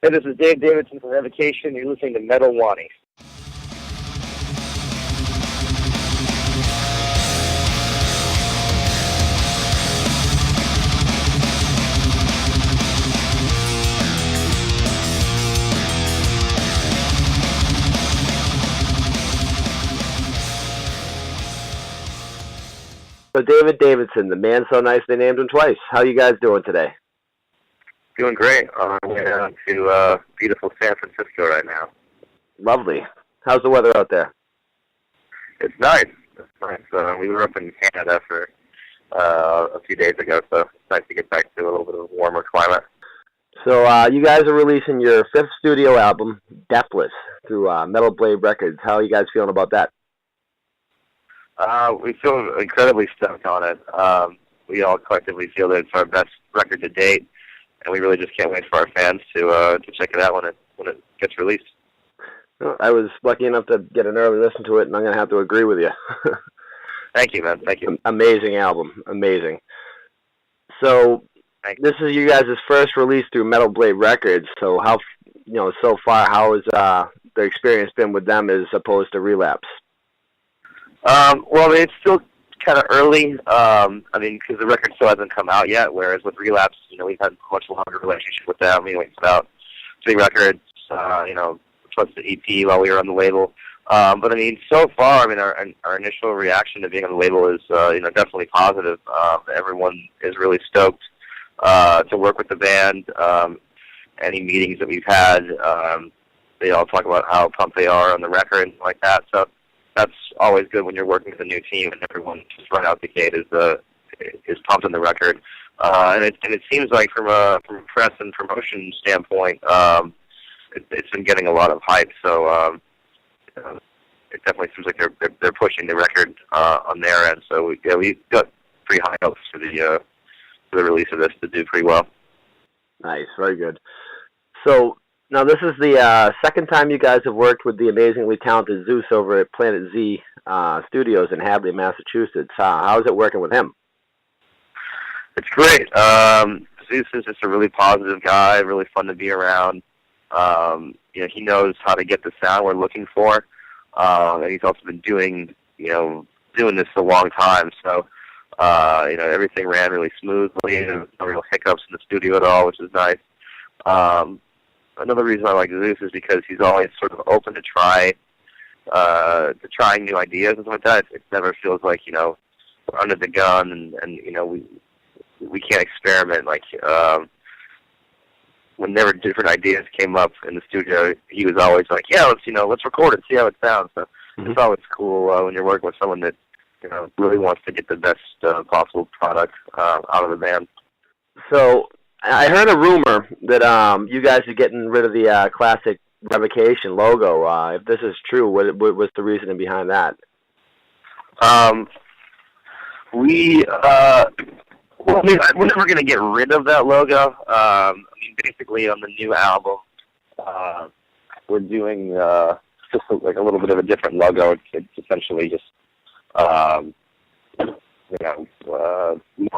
Hey, this is Dave Davidson from Revocation. You're listening to Metal Wani. So David Davidson, the man so nice they named him twice. How you guys doing today? Doing great. We're down to beautiful San Francisco right now. Lovely. How's the weather out there? It's nice. It's nice. We were up in Canada for a few days ago, so it's nice to get back to a little bit of a warmer climate. So you guys are releasing your 5th studio album, Deathless, through Metal Blade Records. How are you guys feeling about that? We feel incredibly stoked on it. We all collectively feel that it's our best record to date, and we really just can't wait for our fans to check it out when it gets released. Well, I was lucky enough to get an early listen to it, and I'm going to have to agree with you. Thank you, man. Thank you. Amazing album. Amazing. So this is you guys' first release through Metal Blade Records. So how, so far, how has the experience been with them as opposed to Relapse? Well, it's still kind of early. Because the record still hasn't come out yet. Whereas with Relapse, we've had a much longer relationship with them. We put out 3 records, plus the EP while we were on the label. But so far, our initial reaction to being on the label is, definitely positive. Everyone is really stoked to work with the band. Any meetings that we've had, they all talk about how pumped they are on the record and like that. So that's always good when you're working with a new team and everyone just right out the gate is pumped on the record. And it seems like from a press and promotion standpoint, it's been getting a lot of hype. So it definitely seems like they're pushing the record on their end. So we got pretty high hopes for the release of this to do pretty well. Nice, very good. So now this is the second time you guys have worked with the amazingly talented Zeus over at Planet Z Studios in Hadley, Massachusetts. How is it working with him? It's great. Zeus is just a really positive guy, really fun to be around. He knows how to get the sound we're looking for, and he's also been doing this a long time. So, everything ran really smoothly. There was no real hiccups in the studio at all, which is nice. Another reason I like Zeus is because he's always sort of open to trying new ideas and stuff like that. It never feels like we're under the gun and we can't experiment. Like whenever different ideas came up in the studio, he was always like, "Yeah, let's record it, see how it sounds." So it's always cool when you're working with someone that really wants to get the best possible product out of the band. So I heard a rumor that you guys are getting rid of the classic Revocation logo. If this is true, what was the reasoning behind that? We're never going to get rid of that logo. Basically on the new album, we're doing just a little bit of a different logo. It's essentially just more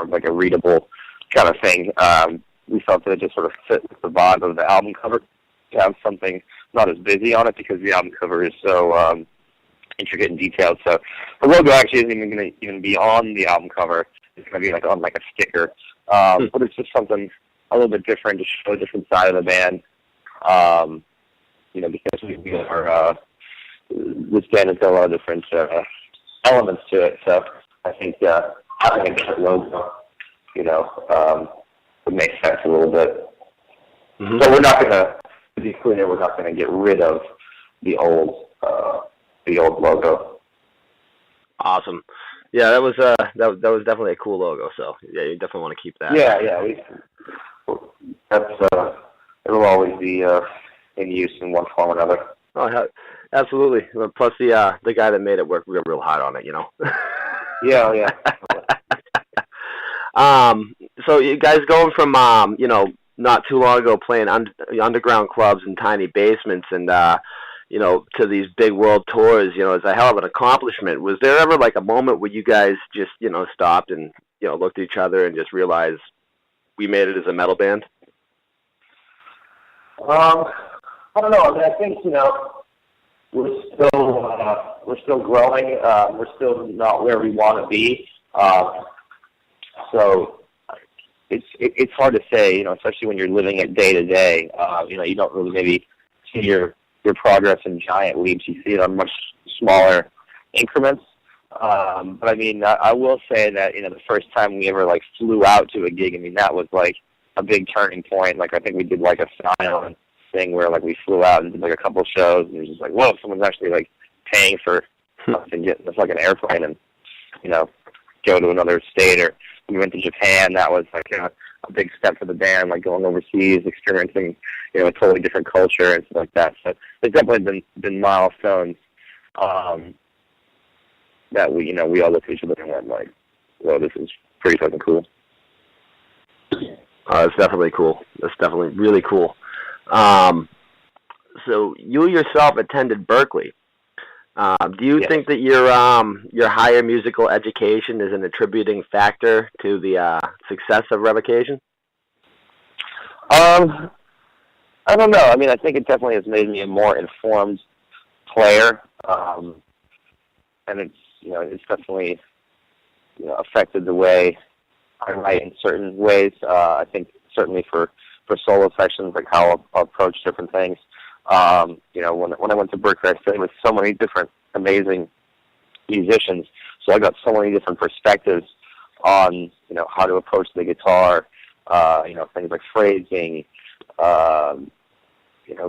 of like a readable kind of thing. We felt that it just sort of fit with the vibe of the album cover to have something not as busy on it because the album cover is so intricate and detailed. So the logo actually isn't even going to be on the album cover. It's going to be on a sticker. But it's just something a little bit different to show a different side of the band. Because we are this band has got a lot of different elements to it. So I think having a different logo, would make sense a little bit. Mm-hmm. So we're not going to be clear. We're not going to get rid of the old logo. Awesome. Yeah, that was definitely a cool logo. So yeah, you definitely want to keep that. Yeah. It'll always be in use in one form or another. Oh, absolutely. Plus the guy that made it worked real hard on it. Yeah. So you guys going from not too long ago playing underground clubs and tiny basements and to these big world tours, is a hell of an accomplishment. Was there ever a moment where you guys just stopped and looked at each other and just realized we made it as a metal band? I don't know. I mean, I think we're still growing. We're still not where we want to be. So it's hard to say, especially when you're living it day to day. You don't really maybe see your progress in giant leaps. You see it on much smaller increments. But I mean, I will say that the first time we ever flew out to a gig, I mean, that was a big turning point. I think we did a silent thing where we flew out and did a couple shows, and it was just whoa, someone's actually paying for us to get in this an airplane and go to another state. Or we went to Japan. That was a big step for the band, going overseas, experiencing a totally different culture and stuff like that. So there's definitely been milestones that we all look at each other and went whoa, this is pretty fucking cool. It's definitely cool. That's definitely really cool. So you yourself attended Berklee. Do you think that your higher musical education is an attributing factor to the success of Revocation? I don't know. I mean, I think it definitely has made me a more informed player, and it's definitely affected the way I write in certain ways. I think certainly for solo sections, how I'll approach different things. When I went to Berklee, I studied with so many different amazing musicians, so I got so many different perspectives on how to approach the guitar. Things like phrasing,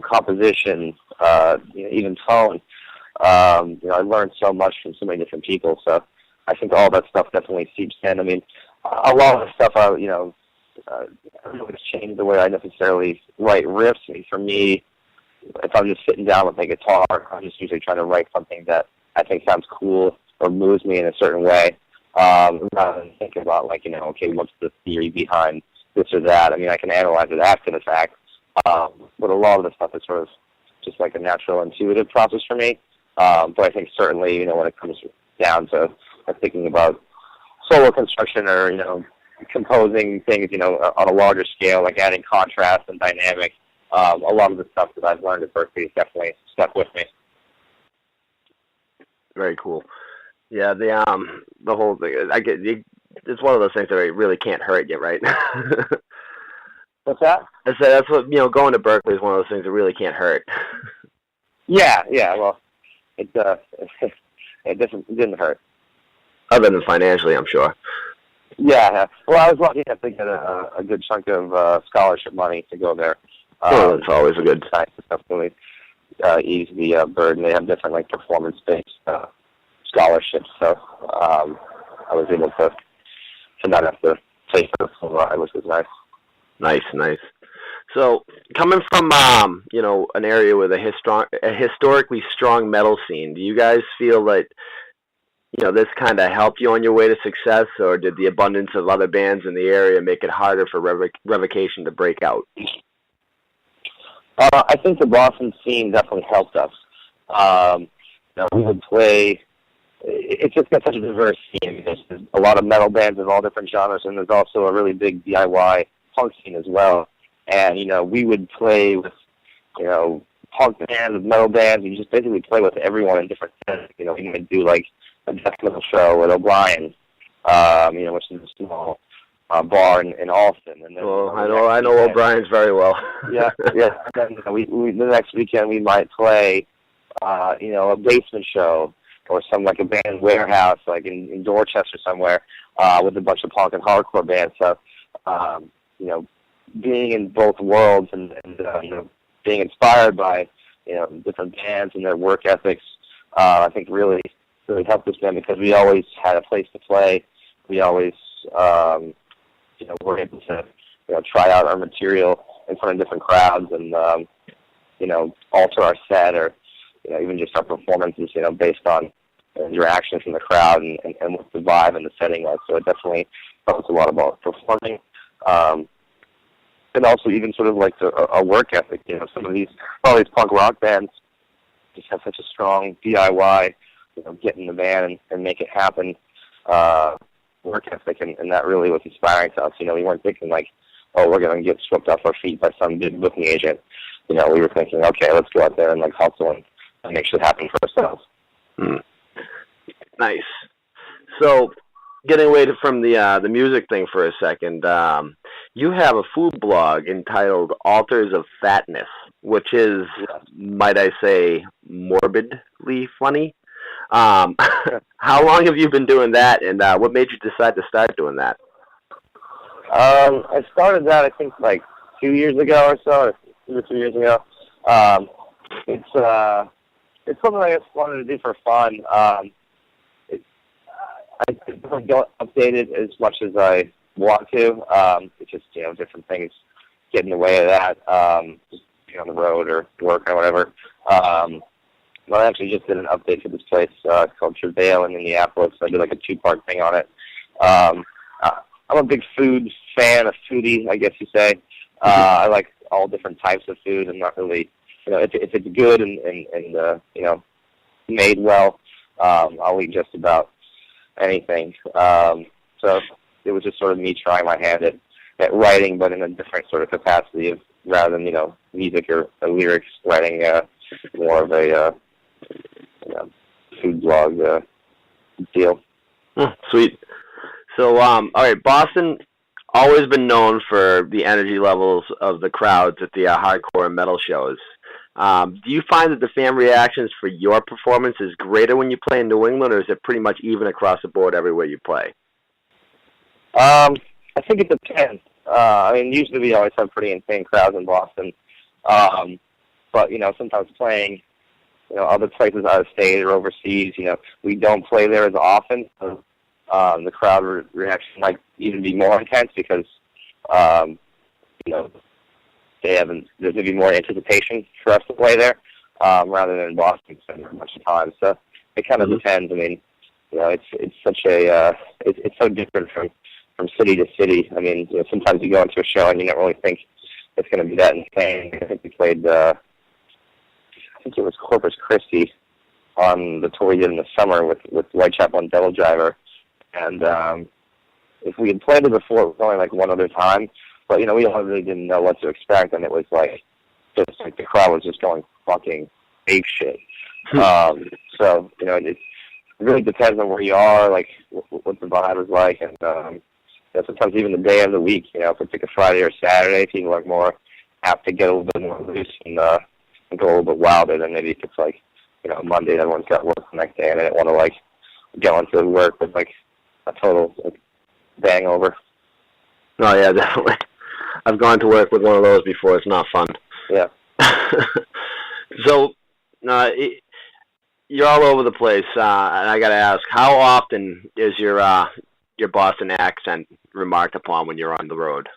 composition, even tone. I learned so much from so many different people, so I think all that stuff definitely seeps in. I mean, a lot of the stuff I really changed the way I necessarily write riffs. I mean, for me, if I'm just sitting down with my guitar, I'm just usually trying to write something that I think sounds cool or moves me in a certain way, rather than thinking about okay, what's the theory behind this or that. I mean, I can analyze it after the fact, but a lot of the stuff is sort of just a natural, intuitive process for me. But I think certainly, when it comes down to thinking about solo construction or, composing things, on a larger scale, adding contrast and dynamics, a lot of the stuff that I've learned at Berklee is definitely stuck with me. Very cool. Yeah, the whole thing. It's one of those things that really can't hurt you, right? What's that? I said that's what going to Berklee is one of those things that really can't hurt. Yeah. Well, it didn't hurt. Other than financially, I'm sure. Yeah. Well, I was lucky enough to get a good chunk of scholarship money to go there. That's always a good sign. Definitely ease the burden. They have different performance-based scholarships, so I was able to not have to pay for the full ride, which was nice. Nice. So, coming from an area with a historically strong metal scene, do you guys feel that this kind of helped you on your way to success, or did the abundance of other bands in the area make it harder for Revocation to break out? I think the Boston scene definitely helped us. We would play. It's just got such a diverse scene. There's a lot of metal bands of all different genres, and there's also a really big DIY punk scene as well. And we would play with punk bands, with metal bands. You just basically play with everyone in different sets. We would do a death metal show at O'Brien's, which is a small bar in Austin. And then, I know O'Brien's very well. yeah. And then we the next weekend we might play, a basement show or some a band warehouse in Dorchester somewhere with a bunch of punk and hardcore bands. So, being in both worlds and being inspired by different bands and their work ethics, I think really helped this band because we always had a place to play. We always were able to try out our material in front of different crowds and alter our set or even just our performances based on the reaction from the crowd and what the vibe and the setting was. So it definitely talks a lot about performing. And also even sort of a work ethic. Some of all these punk rock bands just have such a strong DIY, get in the van and make it happen work ethic, and that really was inspiring to us. We weren't thinking we're going to get swept off our feet by some big booking agent. we were thinking, okay, let's go out there and like hustle and make shit happen for ourselves. Nice. So, getting away from the music thing for a second, you have a food blog entitled Altars of Fatness, which is, might I say, morbidly funny. How long have you been doing that, and what made you decide to start doing that? I started that, I think, like 2 years ago or so, 2 or 3 years ago. It's something I just wanted to do for fun. I don't update it as much as I want to. It's just, different things get in the way of that, just being on the road or work or whatever. Well, I actually just did an update for this place called Travail in Minneapolis. I did like a 2-part thing on it. I'm a big food fan, a foodie, I guess you say. I like all different types of food. I'm not really, if it's good and made well, I'll eat just about anything. So it was just sort of me trying my hand at writing, but in a different sort of capacity of rather than music or lyrics, writing more of a food blog deal. Sweet. So, all right, Boston always been known for the energy levels of the crowds at the hardcore and metal shows. Do you find that the fan reactions for your performance is greater when you play in New England, or is it pretty much even across the board everywhere you play? I think it depends. Usually we always have pretty insane crowds in Boston. But, sometimes playing, other places out of state or overseas, we don't play there as often. So, the crowd reaction might even be more intense because, there's going to be more anticipation for us to play there, rather than in Boston spending a bunch of time. So it kind of depends. It's such a, it's so different from city to city. Sometimes you go into a show and you don't really think it's going to be that insane. I think we played, I think it was Corpus Christi on the tour we did in the summer with Whitechapel and Devil Driver. And if we had played it before, it was only like one other time. But, we all really didn't know what to expect, and it was like, just like the crowd was just going fucking ape shit. So, it really depends on where you are, like, what the vibe is like, and sometimes even the day of the week, if it's like a Friday or Saturday, people are more apt to get a little bit more loose and go a little bit wilder than maybe if it's like, Monday and everyone's got work the next day and they don't want to, like, go into work with, like, a total, like, bang over. Oh, yeah, definitely. I've gone to work with one of those before. It's not fun. Yeah. So, you're all over the place, and I got to ask, how often is your Boston accent remarked upon when you're on the road?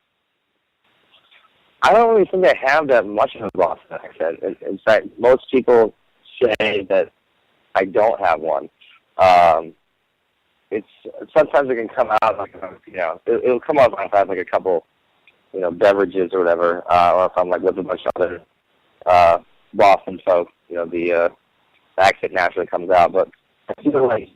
I don't really think I have that much of a Boston accent. In fact, most people say that I don't have one. It's sometimes it can come out like it'll come out if I have like a couple beverages or whatever, or if I'm like with a bunch of other Boston folks, the accent naturally comes out. But I feel like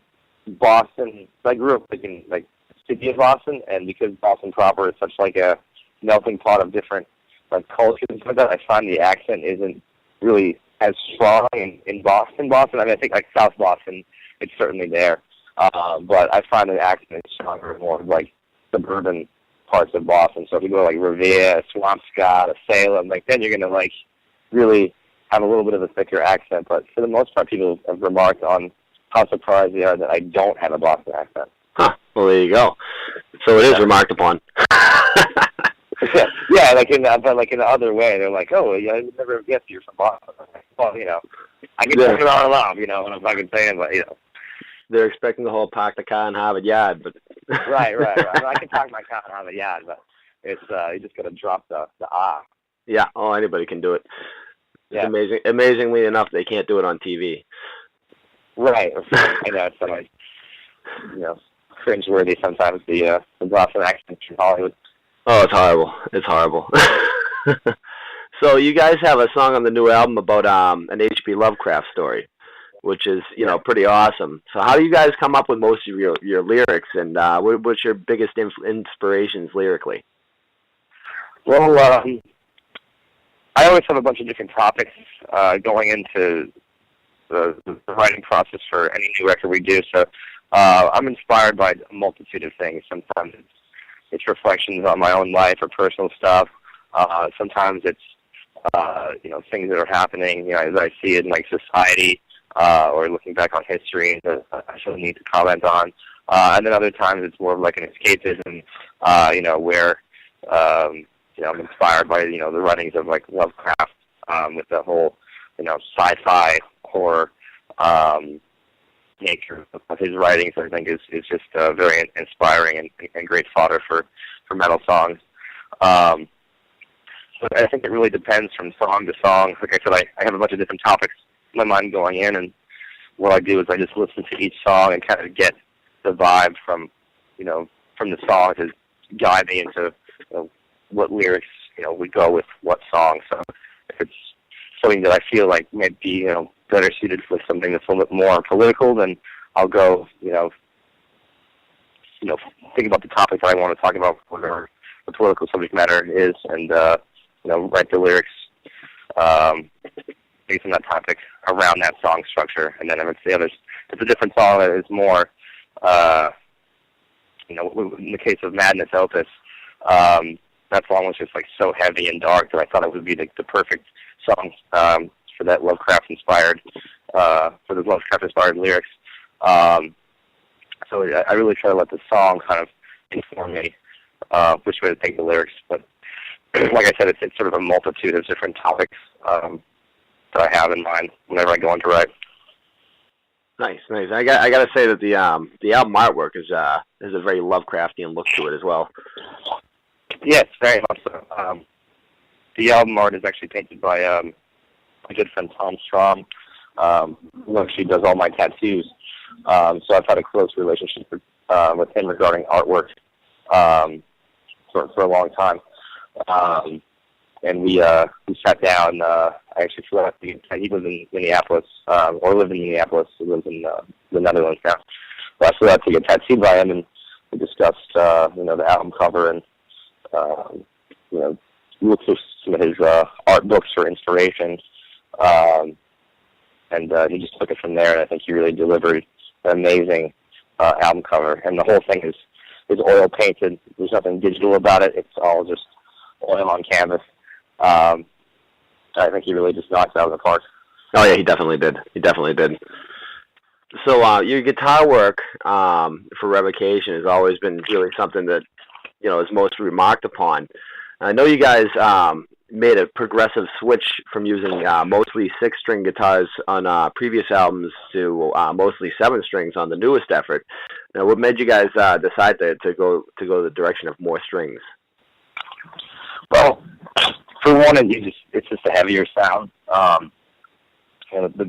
Boston, I grew up in like the city of Boston, and because Boston proper is such like a melting pot of different like cultures and stuff like that, I find the accent isn't really as strong in Boston. I think like South Boston, it's certainly there. But I find the accent is stronger in more like suburban parts of Boston. So if you go to like Revere, Swampscott, or Salem, like then you're gonna like really have a little bit of a thicker accent. But for the most part, people have remarked on how surprised they are that I don't have a Boston accent. Huh. Well, there you go. So it is remarked upon. Yeah, like in the other way, they're like, oh, yeah, I would never guess you're from Boston. Well, I can turn it on and off, what I'm fucking saying, but They're expecting the whole park the car in Harvard Yard, but right. I can park my car in Harvard Yard, but it's you just gotta drop the ah. Yeah. Oh, anybody can do it. Yeah. It's amazingly enough, they can't do it on TV. Right. I know it's like cringeworthy sometimes the Boston accent from Hollywood. Oh, it's horrible. It's horrible. So you guys have a song on the new album about an H.P. Lovecraft story, which is, pretty awesome. So how do you guys come up with most of your lyrics, and what's your biggest inspirations lyrically? Well, I always have a bunch of different topics going into the writing process for any new record we do. So I'm inspired by a multitude of things. Sometimes it's reflections on my own life or personal stuff. Sometimes it's things that are happening, as I see it in like society, or looking back on history that I still need to comment on. And then other times it's more of like an escapism, where I'm inspired by the writings of like Lovecraft, with the whole sci-fi horror nature of his writings. I think is just very inspiring and great fodder for metal songs. So I think it really depends from song to song. Like I said, I have a bunch of different topics in my mind going in, and what I do is I just listen to each song and kind of get the vibe from the song to guide me into what lyrics would go with what song. So if it's something that I feel like might be better suited for something that's a little bit more political, then I'll go think about the topic that I want to talk about, whatever the political subject matter is, and write the lyrics based on that topic around that song structure. And then if it's a different song that is more, in the case of Madness Opus, that song was just like so heavy and dark that I thought it would be the perfect song for that Lovecraft-inspired lyrics. So I really try to let the song kind of inform me which way to take the lyrics. But like I said, it's sort of a multitude of different topics that I have in mind whenever I go into write. Nice. I got to say that the album artwork is a very Lovecraftian look to it as well. Yes, very much so. The album art is actually painted by my good friend Tom Strom, who actually does all my tattoos. So I've had a close relationship with him regarding artwork for a long time. And we sat down. I actually flew out he lives in Minneapolis, or lived in Minneapolis. He lives in the Netherlands now. So I flew out to get tattooed by him, and we discussed the album cover and looked through some of his art books for inspiration. And he just took it from there, and I think he really delivered an amazing album cover. And the whole thing is oil painted. There's nothing digital about it. It's all just oil on canvas. I think he really just knocks it out of the park. Oh yeah, he definitely did. So your guitar work for Revocation has always been really something that is most remarked upon. I know you guys made a progressive switch from using mostly 6-string guitars on previous albums to mostly 7 strings on the newest effort. Now, what made you guys decide to go the direction of more strings? Well, for one, it's just a heavier sound. The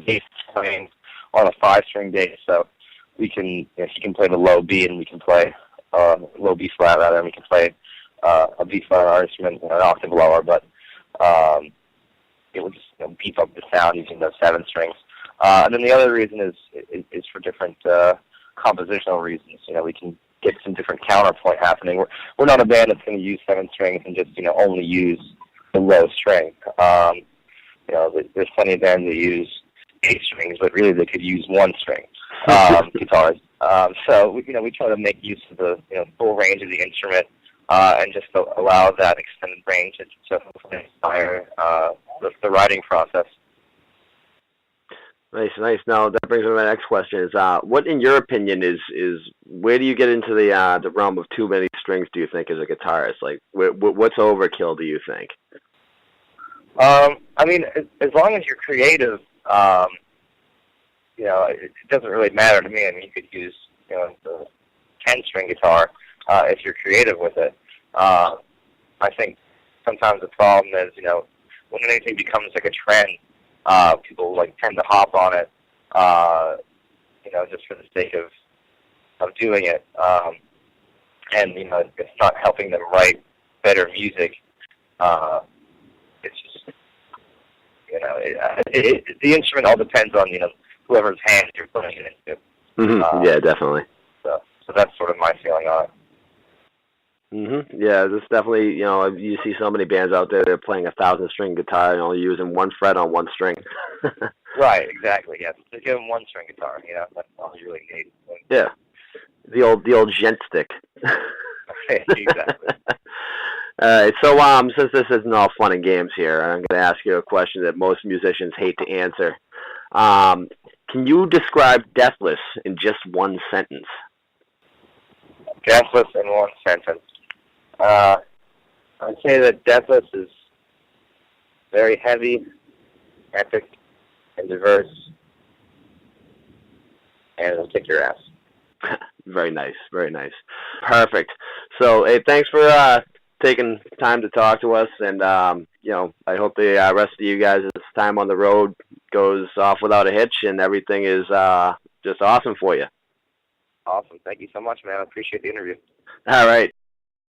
bass is playing on a 5-string bass, so we can he can play the low B and we can play low B flat rather, and we can play a B flat on our instrument an octave lower, but it will just beef up the sound using those 7 strings. And then the other reason is for different compositional reasons. We can get some different counterpoint happening. We're not a band that's going to use 7 strings and just only use the low string. There's plenty of bands that use 8 strings, but really they could use 1 string guitars. So we try to make use of the full range of the instrument and just allow that extended range to hopefully inspire the writing process. Nice. Now that brings me to my next question: is what, in your opinion, is where do you get into the realm of too many strings? Do you think as a guitarist, like what's overkill? Do you think? I mean, as long as you're creative, it doesn't really matter to me. I mean, you could use the 10-string guitar if you're creative with it. I think sometimes the problem is when anything becomes like a trend, people tend to hop on it, just for the sake of doing it, and it's not helping them write better music. It's just the instrument all depends on whoever's hands you're putting it into. Mm-hmm. Yeah, definitely. So that's sort of my feeling on it. Yeah, this definitely, you see so many bands out there that are playing a 1,000-string guitar and only using one fret on one string. Right, exactly. Yes, just give them one string guitar. That's all you really need. Yeah, the old gent stick. Exactly. All right, so since this isn't all fun and games here, I'm going to ask you a question that most musicians hate to answer. Can you describe Deathless in just one sentence? Deathless in one sentence. I'd say that Deathless is very heavy, epic, and diverse, and it'll kick your ass. Very nice, very nice. Perfect. So, hey, thanks for taking time to talk to us, and I hope the rest of you guys' time on the road goes off without a hitch, and everything is just awesome for you. Awesome. Thank you so much, man. I appreciate the interview. All right.